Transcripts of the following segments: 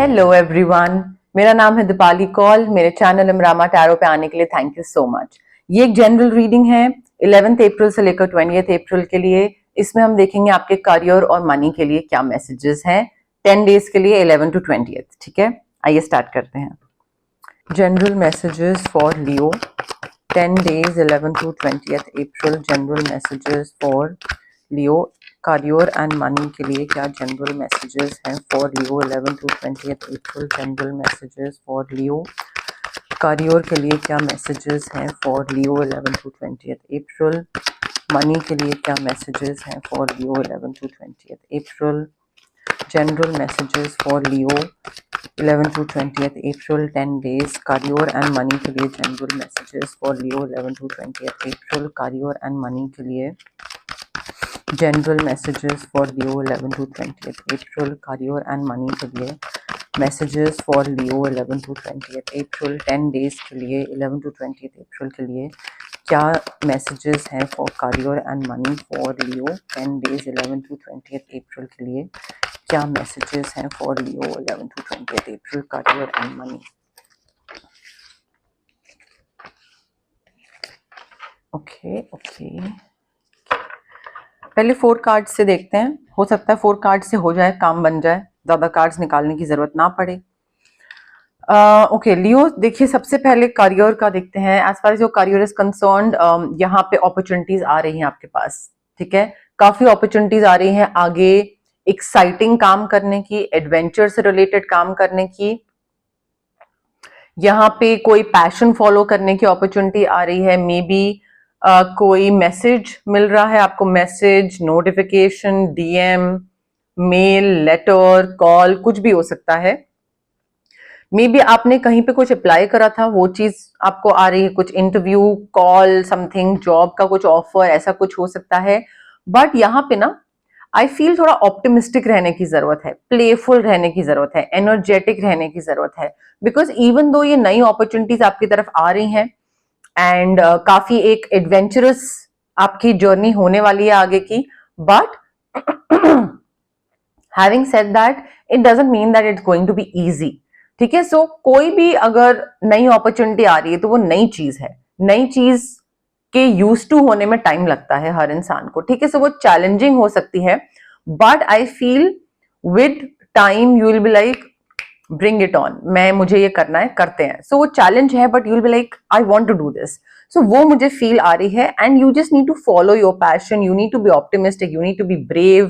Hello everyone, मेरा नाम है दीपाली कौल। मेरे चैनल इमरामा टैरो पे आने के लिए थैंक यू सो मच। ये एक जनरल रीडिंग है 11th अप्रैल से लेकर 20th अप्रैल के लिए। इसमें हम देखेंगे आपके करियर और मनी के लिए क्या मैसेजेस हैं 10 डेज के लिए 11 to 20th। ठीक है, आइए स्टार्ट करते हैं। General messages for Leo 10 days 11 to 20th April. General messages for Leo career and money के लिए क्या जनरल मैसेजेस हैं for Leo 11 to 20th April. General messages for Leo career के लिए क्या मैसेजेस हैं for Leo 11 to 20th April. Money के लिए क्या मैसेजेस हैं for Leo 11 to 20th April. General messages for Leo 11 to 20th April 10 days career and money के लिए general messages for Leo 11 to 20th April. Career and money के लिए general messages for Leo 11 to 20th April. Career and money के लिए messages for Leo 11 to 20th April 10 days के लिए 11 to 20th अप्रैल के लिए क्या मैसेजेस हैं for career and money for Leo 10 days 11 to 20th अप्रैल के लिए क्या मैसेजेस हैं for Leo 11 to 20th April career and money. Okay पहले 4 कार्ड से देखते हैं, हो सकता है 4 कार्ड से हो जाए, काम बन जाए, ज्यादा कार्ड्स निकालने की जरूरत ना पड़े। ओके लियो, देखिए सबसे पहले करियर का देखते हैं। As far as your career is concerned, यहाँ पे अपॉर्चुनिटीज आ रही हैं आपके पास। ठीक है, काफी अपॉर्चुनिटीज आ रही हैं आगे एक्साइटिंग काम करने की, एडवेंचर से रिलेटेड काम करने की। यहाँ पे कोई पैशन फॉलो करने की अपॉर्चुनिटी आ रही है। मे बी कोई मैसेज मिल रहा है आपको, message, notification, DM, mail, letter, call, कुछ भी हो सकता है। मे बी आपने कहीं पे कुछ अप्लाई करा था, वो चीज आपको आ रही है, कुछ इंटरव्यू, कॉल, समथिंग, जॉब का कुछ ऑफर, ऐसा कुछ हो सकता है। बट यहाँ पे ना आई फील थोड़ा ऑप्टिमिस्टिक रहने की जरूरत है, प्लेफुल रहने की जरूरत है, एनर्जेटिक रहने की जरूरत है। बिकॉज इवन दो ये नई अपॉर्चुनिटीज आपकी तरफ आ रही हैं एंड काफी एक एडवेंचरस आपकी जर्नी होने वाली है आगे की, but having said that it doesn't mean that it's going to be easy. ठीक है, सो कोई भी अगर नई अपॉर्चुनिटी आ रही है तो वो नई चीज है, नई चीज के यूज टू होने में टाइम लगता है हर इंसान को। ठीक है, सो वो चैलेंजिंग हो सकती है, but I feel with time you will be like bring it on, मुझे ये करना है, करते हैं। सो वो चैलेंज है, but you will be like I want to do this. So वो मुझे फील आ रही है and you just need to follow your passion, you need to be optimistic, you need to be brave,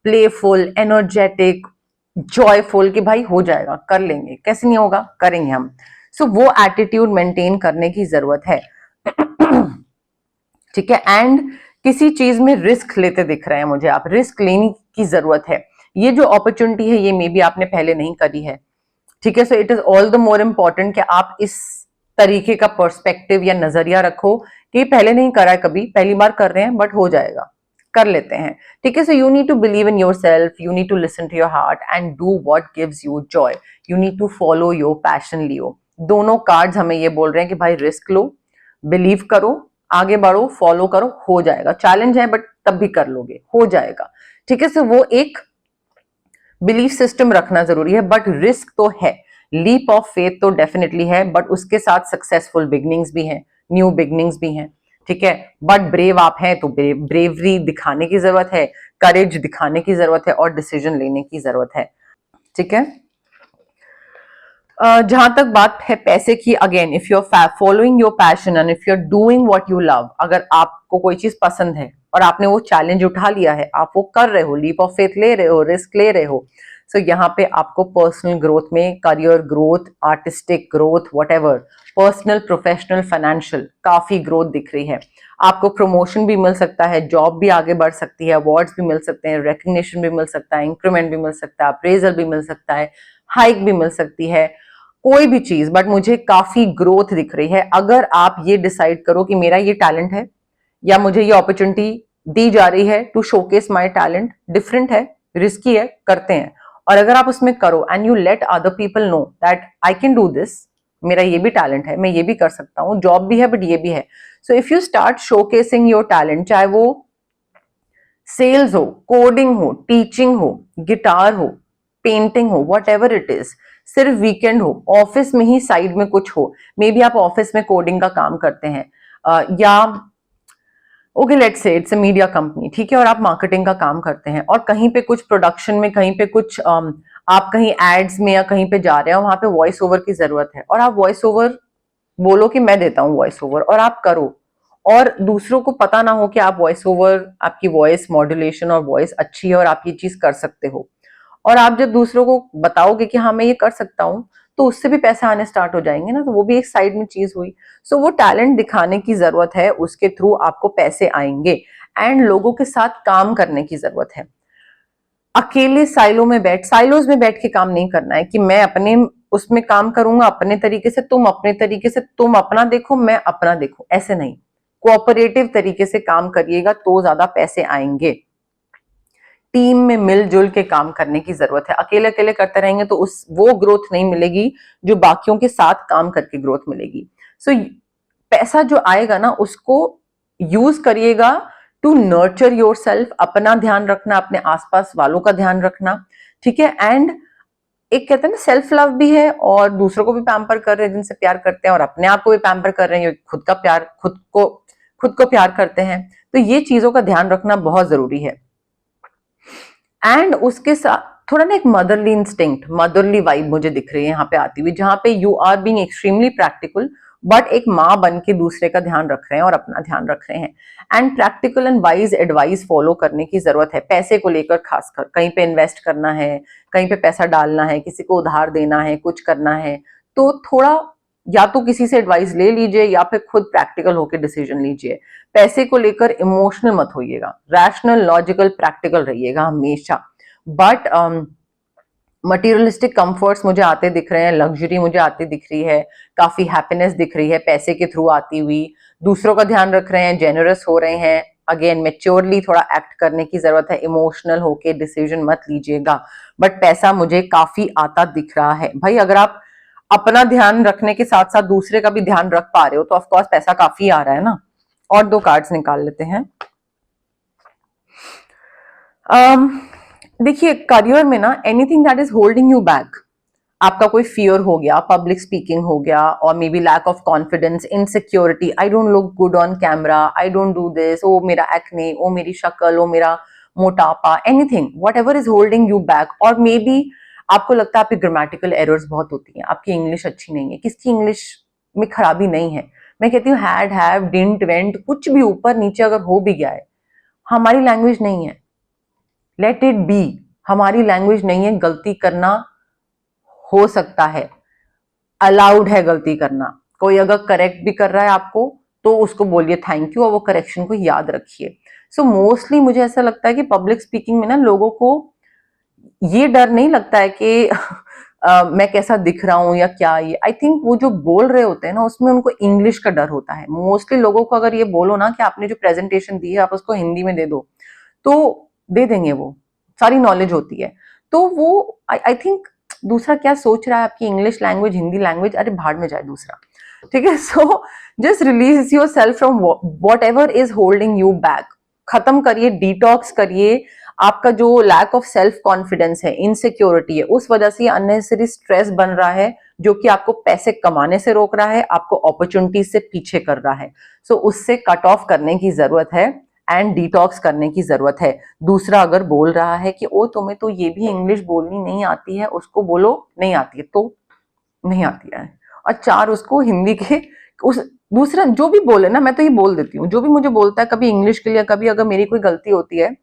playful, energetic, joyful कि भाई हो जाएगा, कर लेंगे, कैसे नहीं होगा, करेंगे हम। सो वो एटीट्यूड मेंटेन करने की जरूरत है। ठीक है, एंड किसी चीज में रिस्क लेते दिख रहे हैं मुझे आप, रिस्क लेने की जरूरत है। ये जो अपॉर्चुनिटी है ये मे बी आपने पहले नहीं करी है। ठीक है, so it is all the more important कि आप इस तरीके का पर्सपेक्टिव या नजरिया रखो कि पहले नहीं करा है कभी, पहली बार कर रहे हैं, बट हो जाएगा, कर लेते हैं। ठीक है, so you need to believe in your self, you need to listen to your heart and do what gives you joy, you need to follow your passion. Leo, दोनों कार्ड्स हमें ये बोल रहे हैं कि भाई रिस्क लो, बिलीव करो, आगे बढ़ो, फॉलो करो, हो जाएगा। चैलेंज है बट तब भी कर लोगे, हो जाएगा। ठीक है, सो वो एक बिलीफ सिस्टम रखना जरूरी है, बट रिस्क तो है, लीप ऑफ फेथ तो डेफिनेटली है, बट उसके साथ सक्सेसफुल बिगनिंग्स भी हैं, न्यू बिगनिंग्स भी हैं। ठीक है, बट ब्रेव आप हैं तो ब्रेवरी दिखाने की जरूरत है, करेज दिखाने की जरूरत है और डिसीजन लेने की जरूरत है। ठीक है, जहां तक बात है पैसे की, again if you are following your passion and if you are doing what you love, अगर आपको कोई चीज पसंद है और आपने वो चैलेंज उठा लिया है, आप वो कर रहे हो, लीप ऑफ फेथ ले रहे हो, रिस्क ले रहे हो, सो यहाँ पे आपको पर्सनल ग्रोथ में, career growth, artistic growth, whatever, personal, professional, financial, काफी ग्रोथ दिख रही है। आपको प्रमोशन भी मिल सकता है, जॉब भी आगे बढ़ सकती है, अवार्ड्स भी मिल सकते हैं, रिकग्निशन भी मिल सकता है, इंक्रीमेंट भी मिल सकता है, अप्रेजल भी मिल सकता है, हाइक भी मिल सकती है, कोई भी चीज, बट मुझे काफी ग्रोथ दिख रही है। अगर आप ये डिसाइड करो कि मेरा ये टैलेंट है या मुझे ये अपॉर्चुनिटी दी जा रही है to showcase my talent, different है, रिस्की है, करते हैं। और अगर आप उसमें करो and you let other people know that I can do this, मेरा ये भी टैलेंट है, मैं ये भी कर सकता हूँ, जॉब भी है बट ये भी है। So if you start showcasing your talent, चाहे वो सेल्स हो, कोडिंग हो, टीचिंग हो, गिटार हो, पेंटिंग हो, वट एवर इट इज, सिर्फ वीकेंड हो, ऑफिस में ही साइड में कुछ हो, मे बी आप ऑफिस में कोडिंग का काम करते हैं, या okay let's say it's a media company, ठीक है, और आप मार्केटिंग का काम करते हैं और कहीं पे कुछ प्रोडक्शन में, कहीं पे कुछ आप कहीं एड्स में या कहीं पे जा रहे हो, वहां पे वॉइस ओवर की जरूरत है और आप वॉइस ओवर बोलो कि मैं देता हूँ वॉइस ओवर और आप करो, और दूसरों को पता ना हो कि आप वॉइस ओवर, आपकी वॉइस मॉड्यूलेशन और वॉइस अच्छी है और आप ये चीज कर सकते हो, और आप जब दूसरों को बताओगे कि हाँ मैं ये कर सकता हूँ, तो उससे भी पैसे आने स्टार्ट हो जाएंगे ना, तो वो भी एक साइड में चीज हुई। सो वो टैलेंट दिखाने की जरूरत है, उसके थ्रू आपको पैसे आएंगे, एंड लोगों के साथ काम करने की जरूरत है। अकेले साइलोज में बैठ के काम नहीं करना है कि मैं अपने उसमें काम करूंगा अपने तरीके से, तुम अपने तरीके से, तुम अपना देखो मैं अपना देखो, ऐसे नहीं। कोऑपरेटिव तरीके से काम करिएगा तो ज्यादा पैसे आएंगे। टीम में मिलजुल के काम करने की जरूरत है। अकेले अकेले करते रहेंगे तो वो ग्रोथ नहीं मिलेगी जो बाकियों के साथ काम करके ग्रोथ मिलेगी। सो पैसा जो आएगा ना उसको यूज करिएगा टू नर्चर योर सेल्फ, अपना ध्यान रखना, अपने आसपास वालों का ध्यान रखना, ठीक है। एंड एक कहते हैं ना सेल्फ लव भी है, और दूसरों को भी पैम्पर कर रहे हैं जिनसे प्यार करते हैं, और अपने आप को भी पैम्पर कर रहे हैं, खुद का प्यार, खुद को प्यार करते हैं। तो ये चीजों का ध्यान रखना बहुत जरूरी है। एंड उसके साथ थोड़ा ना एक मदरली इंस्टिंक्ट, मदरली वाइब मुझे दिख रही है यहाँ पे आती हुई, जहां पे you are being extremely practical, but एक माँ बन के दूसरे का ध्यान रख रहे हैं और अपना ध्यान रख रहे हैं। And practical and wise advice follow करने की जरूरत है, पैसे को लेकर खासकर। कहीं पे इन्वेस्ट करना है, कहीं पे पैसा डालना है, किसी को उधार देना है, कुछ करना है, तो थोड़ा या तो किसी से एडवाइस ले लीजिए या फिर खुद प्रैक्टिकल होकर डिसीजन लीजिए। पैसे को लेकर इमोशनल मत होइएगा, रैशनल, लॉजिकल, प्रैक्टिकल रहिएगा हमेशा। बट मटीरियलिस्टिक कंफर्ट्स मुझे आते दिख रहे हैं, लग्जरी मुझे आती दिख रही है, काफी हैप्पीनेस दिख रही है पैसे के थ्रू आती हुई, दूसरों का ध्यान रख रहे हैं, जेनरस हो रहे हैं। अगेन मेच्योरली थोड़ा एक्ट करने की जरूरत है, इमोशनल होके डिसीजन मत लीजिएगा। बट पैसा मुझे काफी आता दिख रहा है भाई। अगर आप अपना ध्यान रखने के साथ साथ दूसरे का भी ध्यान रख पा रहे हो तो ऑफकोर्स पैसा काफी आ रहा है ना। और 2 कार्ड्स निकाल लेते हैं। देखिए करियर में ना anything that is holding you back, आपका कोई फियर हो गया, पब्लिक स्पीकिंग हो गया, और maybe lack of confidence, insecurity, I don't look good on camera, I don't do this, ओ मेरा एक्ने, ओ मेरी शक्ल, ओ मेरा मोटापा, anything whatever is holding you back. और मे बी आपको लगता है आपकी ग्रामेटिकल एरर्स बहुत होती हैं, आपकी इंग्लिश अच्छी नहीं है। किसकी इंग्लिश में खराबी नहीं है, मैं कहती हूँ हैड, हैव, डिडंट, वेंट, कुछ भी ऊपर नीचे अगर हो भी गया है, हमारी लैंग्वेज नहीं है, लेट इट बी। हमारी लैंग्वेज नहीं है, गलती करना हो सकता है, अलाउड है गलती करना। कोई अगर करेक्ट भी कर रहा है आपको तो उसको बोलिए थैंक यू और वो करेक्शन को याद रखिए। सो मोस्टली मुझे ऐसा लगता है कि पब्लिक स्पीकिंग में ना लोगों को ये डर नहीं लगता है कि मैं कैसा दिख रहा हूं या क्या, ये आई थिंक वो जो बोल रहे होते हैं ना उसमें उनको इंग्लिश का डर होता है। मोस्टली लोगों को अगर ये बोलो ना कि आपने जो प्रेजेंटेशन दी है आप उसको हिंदी में दे दो, तो दे देंगे, वो सारी नॉलेज होती है। तो वो आई थिंक दूसरा क्या सोच रहा है, आपकी इंग्लिश लैंग्वेज, हिंदी लैंग्वेज, अरे भाड़ में जाए दूसरा, ठीक है। So just release your self from what ever is holding you back, खत्म करिए, डिटॉक्स करिए। आपका जो लैक ऑफ सेल्फ कॉन्फिडेंस है, इनसिक्योरिटी है, उस वजह से अननेसेसरी स्ट्रेस बन रहा है जो कि आपको पैसे कमाने से रोक रहा है, आपको अपॉर्चुनिटी से पीछे कर रहा है। सो उससे कट ऑफ करने की जरूरत है एंड डिटॉक्स करने की जरूरत है। दूसरा अगर बोल रहा है कि ओ तुम्हें तो ये भी इंग्लिश बोलनी नहीं आती है, उसको बोलो नहीं आती है तो नहीं आती है, और 4 उसको हिंदी के उस दूसरा जो भी बोले ना, मैं तो ये बोल देती हूँ, जो भी मुझे बोलता है कभी इंग्लिश के लिए, कभी अगर मेरी कोई गलती होती है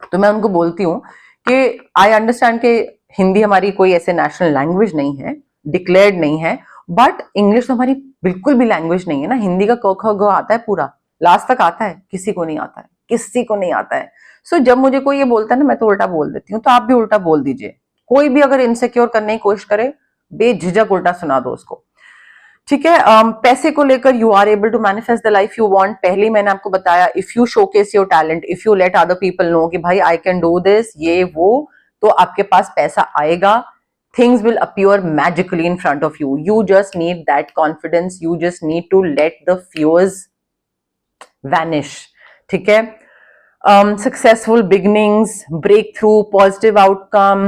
तो मैं उनको बोलती हूँ कि आई अंडरस्टैंड कि हिंदी हमारी कोई ऐसे नेशनल लैंग्वेज नहीं है, डिक्लेयर्ड नहीं है, बट इंग्लिश तो हमारी बिल्कुल भी लैंग्वेज नहीं है ना। हिंदी का क ख ग आता है, पूरा लास्ट तक आता है, किसी को नहीं आता है, किसी को नहीं आता है। सो जब मुझे कोई ये बोलता है ना मैं तो उल्टा बोल देती हूँ, तो आप भी उल्टा बोल दीजिए। कोई भी अगर इनसिक्योर करने की कोशिश करे बेझिझक उल्टा सुना दो उसको, ठीक है। पैसे को लेकर you are able to manifest the life you want. पहले मैंने आपको बताया, if you showcase your talent, if you let other people know कि भाई आई कैन डू दिस, ये वो, तो आपके पास पैसा आएगा। Things will appear magically in front of you. You just need that confidence. You just need to let the fears vanish. ठीक है। Successful beginnings, breakthrough, positive outcome,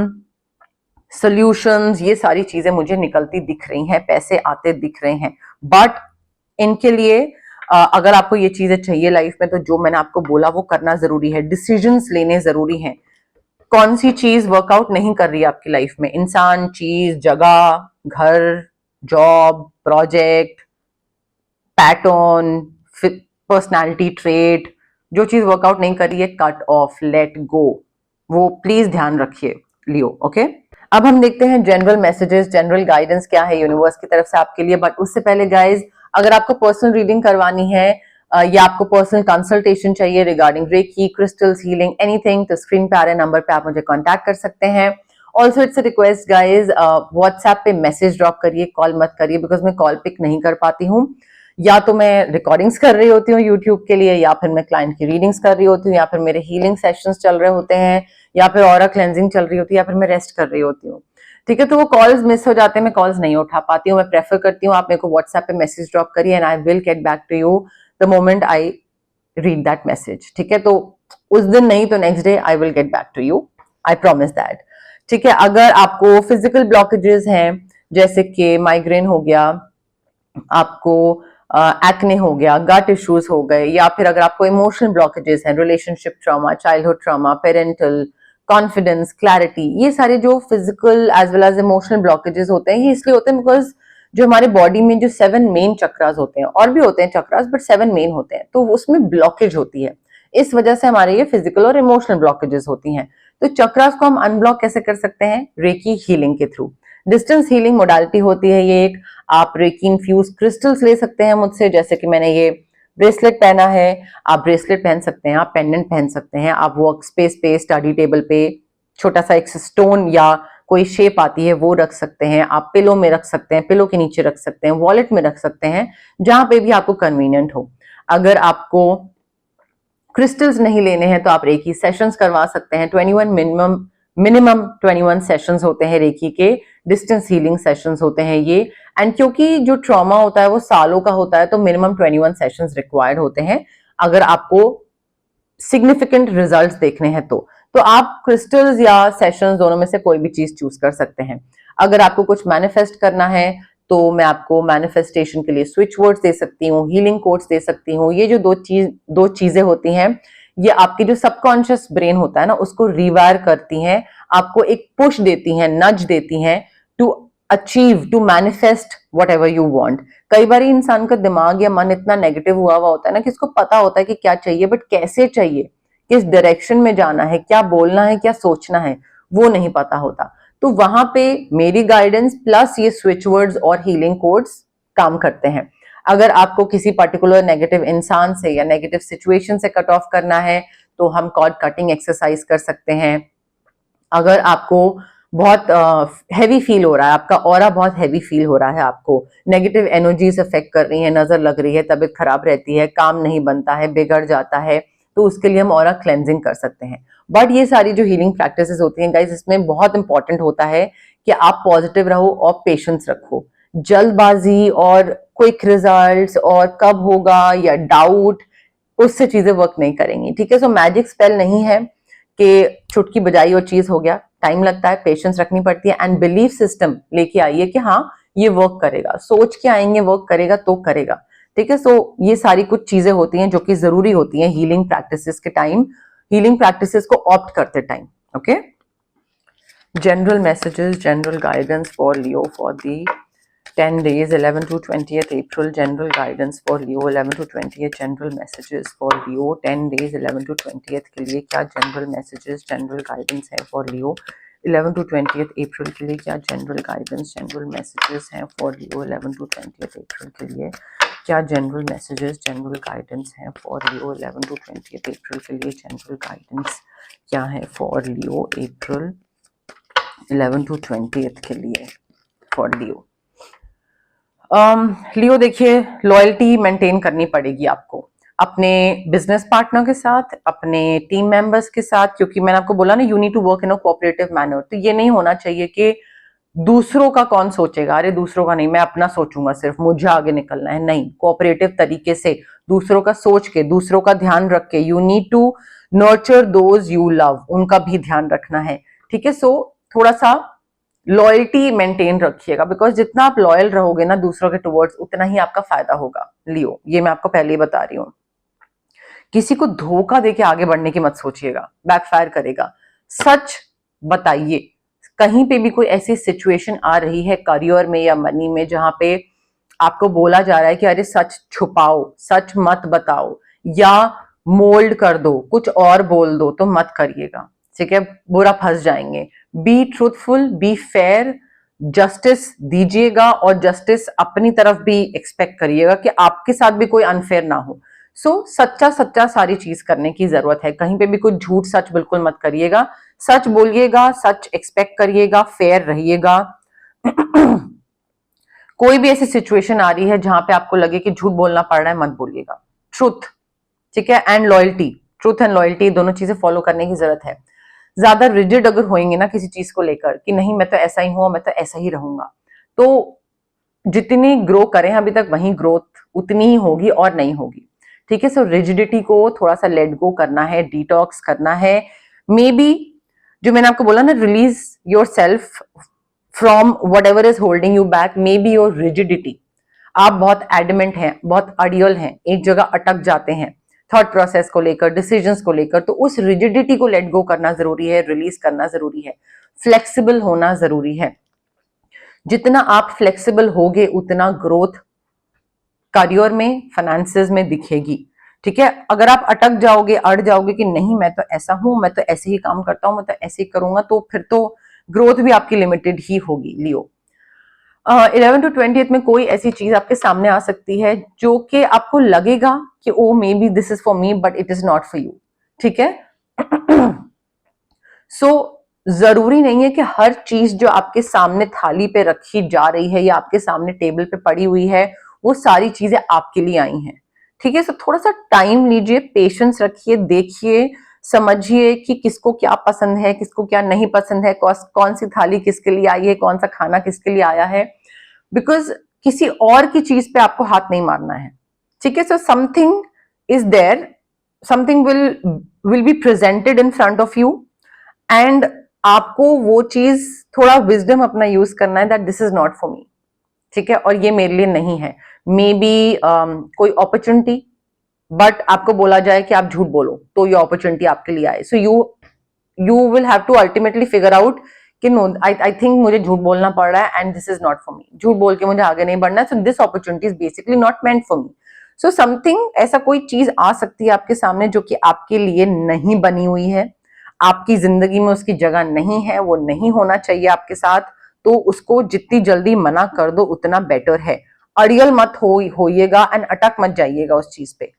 solutions, ये सारी चीजें मुझे निकलती दिख रही हैं, पैसे आते दिख रहे हैं। बट इनके लिए अगर आपको ये चीजें चाहिए लाइफ में, तो जो मैंने आपको बोला वो करना जरूरी है, डिसीजंस लेने जरूरी हैं। कौन सी चीज वर्कआउट नहीं कर रही है आपकी लाइफ में? इंसान, चीज, जगह, घर, job, project, pattern, personality trait, जो चीज वर्कआउट नहीं कर रही है, कट ऑफ, लेट गो। वो प्लीज ध्यान रखिए लियो। ओके, अब हम देखते हैं जनरल मैसेजेस, जनरल गाइडेंस क्या है यूनिवर्स की तरफ से आपके लिए। बट उससे पहले गाइज, अगर आपको पर्सनल रीडिंग करवानी है या आपको पर्सनल कंसल्टेशन चाहिए regarding reiki, crystals, healing, anything, तो स्क्रीन पे आ रहे नंबर पे आप मुझे कांटेक्ट कर सकते हैं। Also it's a request guys, WhatsApp पे मैसेज ड्रॉप करिए, कॉल मत करिए, बिकॉज मैं कॉल पिक नहीं कर पाती हूँ। या तो मैं रिकॉर्डिंग्स कर रही होती हूँ यूट्यूब के लिए, या फिर मैं क्लाइंट की रीडिंग्स कर रही होती हूँ, या फिर मेरे हीलिंग सेशंस चल रहे होते हैं, या फिर ऑरा क्लेंजिंग चल रही होती है, या फिर मैं रेस्ट कर रही होती हूँ। ठीक है, तो वो कॉल्स मिस हो जाते हैं, मैं कॉल्स नहीं उठा पाती हूँ। मैं प्रेफर करती हूँ आप मेरे को व्हाट्सएप पे मैसेज ड्रॉप करिए and I will get back to you the moment I read that message. ठीक है, तो उस दिन नहीं तो next day I will get back to you, I promise that. ठीक है, अगर आपको फिजिकल ब्लॉकेजेस हैं, जैसे कि माइग्रेन हो गया, आपको एक्ने हो गया, गट इश्यूज हो गए, या फिर अगर आपको इमोशनल ब्लॉकेजेस हैं, relationship trauma, childhood trauma, parental, confidence, clarity, ये सारे जो physical as well as emotional blockages होते हैं, ये इसलिए होते हैं बिकॉज जो हमारे बॉडी में जो 7 मेन चक्रास होते हैं, और भी होते हैं चक्रास बट 7 मेन होते हैं, तो उसमें ब्लॉकेज होती है। इस वजह से हमारे ये फिजिकल और इमोशनल ब्लॉकेजेस होती हैं। तो चक्रास को हम अनब्लॉक कैसे कर सकते हैं? रेकी हीलिंग के थ्रू। डिस्टेंस हीलिंग मोडालिटी होती है ये एक। आप रेकी इन्फ्यूज क्रिस्टल्स ले सकते हैं मुझसे, जैसे कि मैंने ये ब्रेसलेट पहना है, आप ब्रेसलेट पहन सकते हैं, आप पेंडेंट पहन सकते हैं, आप वर्क स्पेस पे, स्टडी टेबल पे छोटा सा एक स्टोन या कोई शेप आती है वो रख सकते हैं, आप पिलो में रख सकते हैं, पिलो के नीचे रख सकते हैं, वॉलेट में रख सकते हैं, जहां पे भी आपको कन्वीनियंट हो। अगर आपको क्रिस्टल्स नहीं लेने हैं तो आप रेकी सेशंस करवा सकते हैं। 21 मिनिमम 21 सेशंस होते हैं रेकी के, डिस्टेंस हीलिंग सेशंस होते हैं ये। एंड क्योंकि जो ट्रॉमा होता है वो सालों का होता है, तो मिनिमम 21 सेशंस रिक्वायर्ड होते हैं अगर आपको सिग्निफिकेंट रिजल्ट्स देखने हैं तो आप क्रिस्टल्स या सेशंस दोनों में से कोई भी चीज चूज कर सकते हैं। अगर आपको कुछ मैनिफेस्ट करना है तो मैं आपको मैनिफेस्टेशन के लिए स्विच वर्ड्स दे सकती हूँ, हीलिंग कोड्स दे सकती हूँ। ये जो दो चीजें होती हैं, ये आपकी जो सबकॉन्शियस ब्रेन होता है ना, उसको रिवायर करती हैं, आपको एक पुश देती हैं, नज देती हैं to achieve, to manifest whatever you want. कई बार इंसान का दिमाग या मन इतना नेगेटिव हुआ होता है ना कि इसको पता होता है कि क्या चाहिए, बट कैसे चाहिए, किस डायरेक्शन में जाना है, क्या बोलना है, क्या सोचना है, वो नहीं पता होता। तो वहां पे मेरी गाइडेंस प्लस ये स्विच वर्ड्स और हीलिंग कोड्स काम करते हैं। अगर आपको किसी पर्टिकुलर नेगेटिव इंसान से या नेगेटिव सिचुएशन से कट ऑफ करना है तो हम कॉर्ड कटिंग एक्सरसाइज कर सकते हैं। अगर आपको बहुत हैवी फील हो रहा है, आपका ऑरा बहुत हैवी फील हो रहा है, आपको नेगेटिव एनर्जीज अफेक्ट कर रही है, नजर लग रही है, तबीयत खराब रहती है, काम नहीं बनता है, बिगड़ जाता है, तो उसके लिए हम ऑरा क्लेंजिंग कर सकते हैं। बट ये सारी जो हीलिंग प्रैक्टिसेस होती हैं गाइस, इसमें बहुत इंपॉर्टेंट होता है कि आप पॉजिटिव रहो और पेशेंस रखो। जल्दबाजी और क्विक रिजल्ट्स और कब होगा या डाउट, उससे चीजें वर्क नहीं करेंगी। ठीक है, सो मैजिक स्पेल नहीं है कि चुटकी बजाई और चीज हो गया। टाइम लगता है, पेशेंस रखनी पड़ती है एंड बिलीफ सिस्टम लेके आइए कि हाँ ये वर्क करेगा। सोच के आएंगे वर्क करेगा तो करेगा। ठीक है, सो ये सारी कुछ चीजें होती हैं जो कि जरूरी होती हैं हीलिंग प्रैक्टिसेस के टाइम, हीलिंग प्रैक्टिसेस को ऑप्ट करते time. Okay, general messages, general guidance for Leo for the 10 days 11 to 20th April, general guidance for Leo 11 to 20th, general messages for Leo 10 days 11 to 20th के लिए क्या general messages, general guidance है for Leo 11 to 20th April के लिए? क्या general guidance, general messages हैं for Leo 11 to 20th April के लिए? क्या जनरल मैसेजेस, जनरल गाइडेंस हैं for Leo 11 to 20th April के लिए? जनरल गाइडेंस क्या है for Leo April 11 to 20th के लिए फॉर लियो? लियो देखिए, लॉयल्टी मेंटेन करनी पड़ेगी आपको अपने बिजनेस पार्टनर के साथ, अपने टीम मेंबर्स के साथ, क्योंकि मैंने आपको बोला ना you need to work in a cooperative manner. तो ये नहीं होना चाहिए कि दूसरों का कौन सोचेगा, अरे दूसरों का नहीं, मैं अपना सोचूंगा, सिर्फ मुझे आगे निकलना है। नहीं, कोऑपरेटिव तरीके से दूसरों का सोच के, दूसरों का ध्यान रख के, you need to nurture those you love, उनका भी ध्यान रखना है। ठीक है, सो थोड़ा सा लॉयल्टी मेंटेन रखिएगा, बिकॉज जितना आप लॉयल रहोगे ना दूसरों के टुवर्ड्स, उतना ही आपका फायदा होगा लियो, ये मैं आपको पहले ही बता रही हूँ। किसी को धोखा देके आगे बढ़ने की मत सोचिएगा, बैकफायर करेगा। सच बताइए, कहीं पे भी कोई ऐसी सिचुएशन आ रही है करियर में या मनी में जहां पे आपको बोला जा रहा है कि अरे सच छुपाओ, सच मत बताओ या मोल्ड कर दो, कुछ और बोल दो, तो मत करिएगा, ठीक है, बुरा फंस जाएंगे। Be truthful, be fair, justice दीजिएगा और जस्टिस अपनी तरफ भी एक्सपेक्ट करिएगा कि आपके साथ भी कोई अनफेयर ना हो। सो सच्चा सच्चा सारी चीज करने की जरूरत है, कहीं पे भी कुछ झूठ सच बिल्कुल मत करिएगा, सच बोलिएगा, सच एक्सपेक्ट करिएगा, फेयर रहिएगा। कोई भी ऐसी सिचुएशन आ रही है जहां पे आपको लगे कि झूठ बोलना पड़ रहा है, मत बोलिएगा। ट्रूथ, ठीक है, and loyalty, truth and loyalty दोनों चीजें फॉलो करने की जरूरत है। ज्यादा रिजिड अगर होंगे ना किसी चीज को लेकर कि नहीं मैं तो ऐसा ही हूं, मैं तो ऐसा ही रहूंगा, तो जितनी ग्रो करें अभी तक वही ग्रोथ उतनी ही होगी और नहीं होगी, ठीक है। सो रिजिडिटी को थोड़ा सा लेट गो करना है, डिटॉक्स करना है, मे बी जो मैंने आपको बोला ना, release your self from what ever is holding you back, may be your rigidity. आप बहुत एडमेंट हैं, बहुत अडियल हैं, एक जगह अटक जाते हैं थॉट प्रोसेस को लेकर, डिसीजंस को लेकर, तो उस रिजिडिटी को लेट गो करना जरूरी है, रिलीज करना जरूरी है, फ्लेक्सिबल होना जरूरी है। जितना आप फ्लेक्सिबल होगे उतना ग्रोथ करियर में, फाइनेंसेस में दिखेगी, ठीक है। अगर आप अटक जाओगे, अड़ जाओगे कि नहीं मैं तो ऐसा हूं, मैं तो ऐसे ही काम करता हूं, मैं तो ऐसे ही करूंगा, तो फिर तो ग्रोथ भी आपकी लिमिटेड ही होगी लियो। 11 to 20 में कोई ऐसी चीज आपके सामने आ सकती है जो कि आपको लगेगा कि oh maybe this is for me but it is not for you, ठीक है। सो जरूरी नहीं है कि हर चीज जो आपके सामने थाली पे रखी जा रही है या आपके सामने टेबल पे पड़ी हुई है वो सारी चीजें आपके लिए आई हैं, ठीक है। सो थोड़ा सा टाइम लीजिए, पेशेंस रखिए, देखिए, समझिए कि किसको क्या पसंद है, किसको क्या नहीं पसंद है, कौन सी थाली किसके लिए आई है, कौन सा खाना किसके लिए आया है, बिकॉज किसी और की चीज पे आपको हाथ नहीं मारना है, ठीक है। So something is there, something will be presented in front of you and आपको वो चीज थोड़ा विजडम अपना यूज करना है that this is not for me, ठीक है, और ये मेरे लिए नहीं है। मे बी कोई अपॉर्चुनिटी, बट आपको बोला जाए कि आप झूठ बोलो तो ये अपॉर्चुनिटी आपके लिए आए। So you will have to ultimately figure out कि नो आई थिंक मुझे झूठ बोलना पड़ रहा है and this is not for me, झूठ बोल के मुझे आगे नहीं बढ़ना है, so this opportunity is basically not meant for me. So something, ऐसा कोई चीज आ सकती है आपके सामने जो कि आपके लिए नहीं बनी हुई है, आपकी जिंदगी में उसकी जगह नहीं है, वो नहीं होना चाहिए आपके साथ, तो उसको जितनी जल्दी मना कर दो उतना बेटर है। अड़ियल मत होइएगा एंड अटक मत जाइएगा उस चीज पे।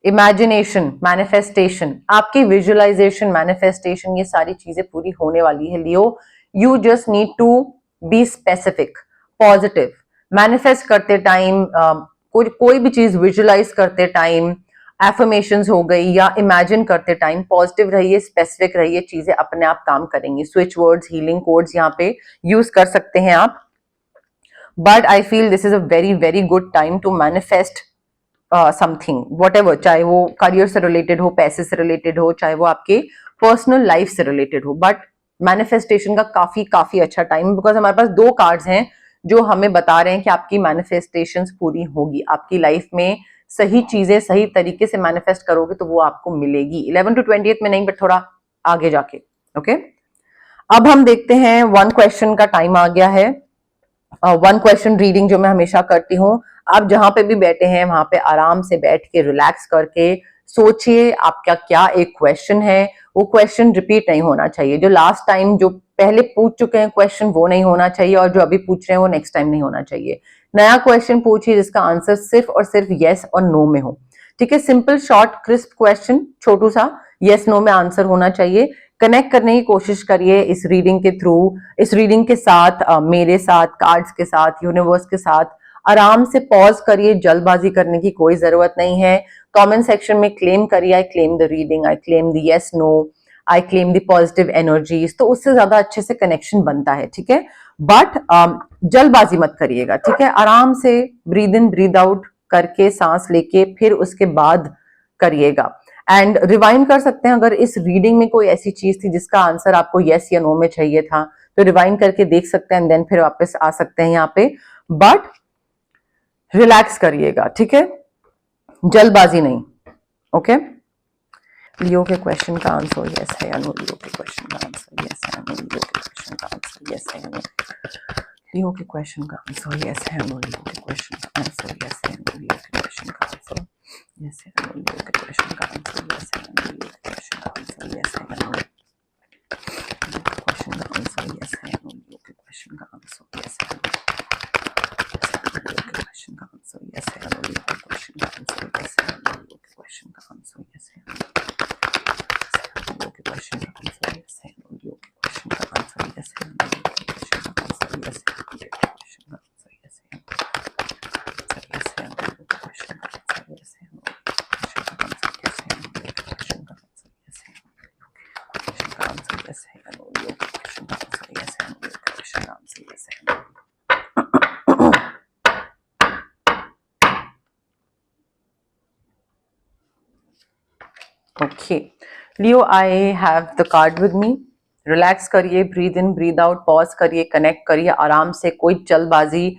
इमेजिनेशन, मैनिफेस्टेशन, आपकी विजुअलाइजेशन, मैनिफेस्टेशन, ये सारी चीजें पूरी होने वाली है Leo. You just need to be specific, positive. Manifest करते टाइम, कोई भी चीज विजुअलाइज करते टाइम, एफर्मेशंस हो गई या इमेजिन करते टाइम पॉजिटिव रहिए, स्पेसिफिक रहिए, चीजें अपने आप काम करेंगी। स्विच वर्ड्स, हीलिंग कोड्स यहाँ पे यूज कर सकते हैं आप, but I feel this is a very very good time to manifest something, whatever, चाहे वो करियर से रिलेटेड हो, पैसे से रिलेटेड हो, चाहे वो आपके पर्सनल लाइफ से रिलेटेड हो, बट मैनिफेस्टेशन का काफी काफी अच्छा टाइम, बिकॉज हमारे पास दो कार्ड्स हैं जो हमें बता रहे हैं कि आपकी मैनिफेस्टेशंस पूरी होगी, आपकी लाइफ में सही चीजें सही तरीके से मैनिफेस्ट करोगे तो वो आपको मिलेगी 11 to 20 में नहीं, बट थोड़ा आगे जाके, ओके। अब हम देखते हैं, वन क्वेश्चन का टाइम आ गया है। वन क्वेश्चन रीडिंग जो मैं हमेशा करती हूँ, आप जहां पे भी बैठे हैं वहां पे आराम से बैठ के रिलैक्स करके सोचिए आपका क्या एक क्वेश्चन है, वो क्वेश्चन रिपीट नहीं होना चाहिए, जो लास्ट टाइम जो पहले पूछ चुके हैं क्वेश्चन वो नहीं होना चाहिए और जो अभी पूछ रहे हैं वो नेक्स्ट टाइम नहीं होना चाहिए। नया क्वेश्चन पूछिए जिसका आंसर सिर्फ और सिर्फ यस और नो में हो, ठीक है। सिंपल शॉर्ट क्रिस्प क्वेश्चन, छोटू सा, यस नो में आंसर होना चाहिए। कनेक्ट करने की कोशिश करिए इस रीडिंग के थ्रू, इस रीडिंग के साथ, मेरे साथ, कार्ड्स के साथ, यूनिवर्स के साथ। आराम से पॉज करिए, जल्दबाजी करने की कोई जरूरत नहीं है। कमेंट सेक्शन में क्लेम करिए, I claim the reading, I claim the yes no, I claim the positive energies, तो उससे ज्यादा अच्छे से कनेक्शन बनता है, ठीक है। बट जल्दबाजी मत करिएगा, ठीक है। आराम से ब्रीद इन ब्रीद आउट करके सांस लेके फिर उसके बाद करिएगा। एंड रिवाइंड कर सकते हैं अगर इस रीडिंग में कोई ऐसी चीज थी जिसका आंसर आपको यस या नो में चाहिए था, तो रिवाइंड करके देख सकते हैं, देन फिर वापस आ सकते हैं यहाँ पे, बट रिलैक्स करिएगा, ठीक है, जल्दबाजी नहीं, ओके। लियो के क्वेश्चन का आंसर यस है या नो, लियो के क्वेश्चन का आंसर यस है या नो, लियो के क्वेश्चन का आंसर यस है या नो, लियो के क्वेश्चन का आंसर यस है या नो, लियो के क्वेश्चन का आंसर यस है या नो, लियो के क्वेश्चन का आंसर यस है या नो, लियो के क्वेश्चन का आंसर यस है या नो, लियो के क्वेश्चन का आंसर यस है या नो, क्वेश्चन का आंसर यस है या नो, लियो के क्वेश्चन का आंसर यस है या नो, क्वेश्चन का आंसर यस है या नो, लियो के क्वेश्चन का आंसर यस है या नो, लियो के क्वेश्चन का आंसर यस है या नो, लियो के क्वेश्चन का आंसर यस है या नो, लियो के क्वेश्चन का आंसर यस है या नो, लियो के क्वेश्चन का आंसर यस है या नो, लियो के क्वेश्चन का आंसर यस है या नो, क्वेश्चन का आंसर यस है या नो, यस है या नो, लियो के क्वेश्चन का आंसर यस है या नो, क्वेश्चन का आंसर यस है या नो, क्वेश्चन का आंसर यस है या नो, लियो के क्वेश्चन का आंसर यस है या नो, लियो के क्वेश्चन का आंसर यस है या no. Okay Leo, I have the card with me. Relax करिए, breathe in breathe out, pause करिए, कनेक्ट करिए आराम से, कोई जल्दबाजी,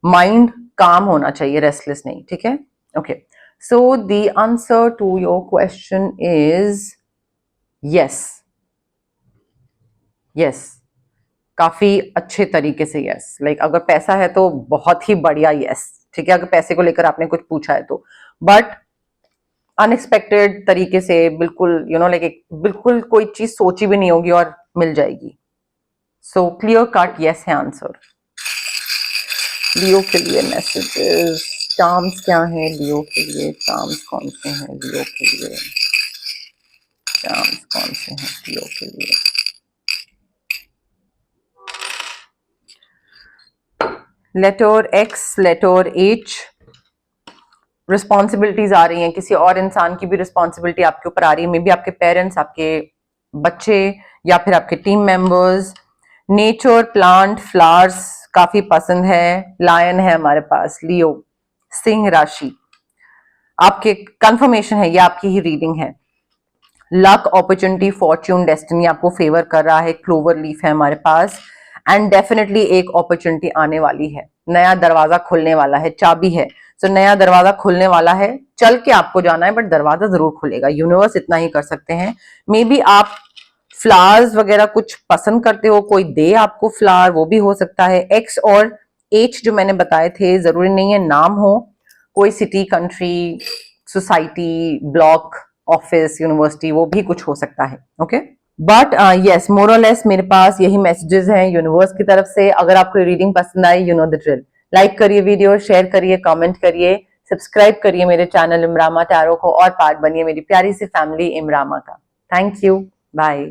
माइंड काम होना चाहिए, रेस्टलेस नहीं, ठीक है। Okay, so the answer to your question is yes, yes, काफी अच्छे तरीके से यस, लाइक अगर पैसा है तो बहुत ही बढ़िया यस, ठीक है, अगर पैसे को लेकर आपने कुछ पूछा है तो, बट अनएक्सपेक्टेड तरीके से, बिल्कुल यू नो लाइक बिल्कुल कोई चीज सोची भी नहीं होगी और मिल जाएगी। सो क्लियर कट यस है आंसर। लियो के लिए मैसेजेस, चार्म्स क्या है लियो के लिए, चार्म्स कौन से हैं लियो के लिए, चार्म्स कौन से हैं लियो के लिए। Letter X, letter H, responsibilities आ रही हैं, किसी और इंसान की भी रिस्पॉन्सिबिलिटी आपके ऊपर आ रही है, मे बी आपके पेरेंट्स, आपके बच्चे या फिर आपके team members. Nature, plant, flowers काफी पसंद है। लायन है हमारे पास, लियो, सिंह राशि, आपके कंफर्मेशन है, ये आपकी ही रीडिंग है। लक, अपॉर्चुनिटी, फॉर्च्यून, डेस्टिनी आपको फेवर कर रहा है। क्लोवर लीफ है हमारे पास, एंड डेफिनेटली एक अपॉर्चुनिटी आने वाली है, नया दरवाजा खुलने वाला है, चाबी है, तो नया दरवाजा खुलने वाला है, चल के आपको जाना है बट दरवाजा जरूर खुलेगा, यूनिवर्स इतना ही कर सकते हैं। मे बी आप फ्लावर्स वगैरह कुछ पसंद करते हो, कोई दे आपको फ्लावर, वो भी हो सकता है। एक्स और एच जो मैंने बताए थे, जरूरी नहीं है नाम हो, कोई city, country, society, block, office, university, वो भी कुछ हो सकता है, ओके। बट यस, मोर और लेस मेरे पास यही मैसेजेस हैं यूनिवर्स की तरफ से। अगर आपको रीडिंग पसंद आई, you know the drill, like करिए वीडियो, शेयर करिए, कमेंट करिए, सब्सक्राइब करिए मेरे चैनल इमरामा टैरो को, और पार्ट बनिए मेरी प्यारी सी फैमिली इमरामा का। Thank you, bye.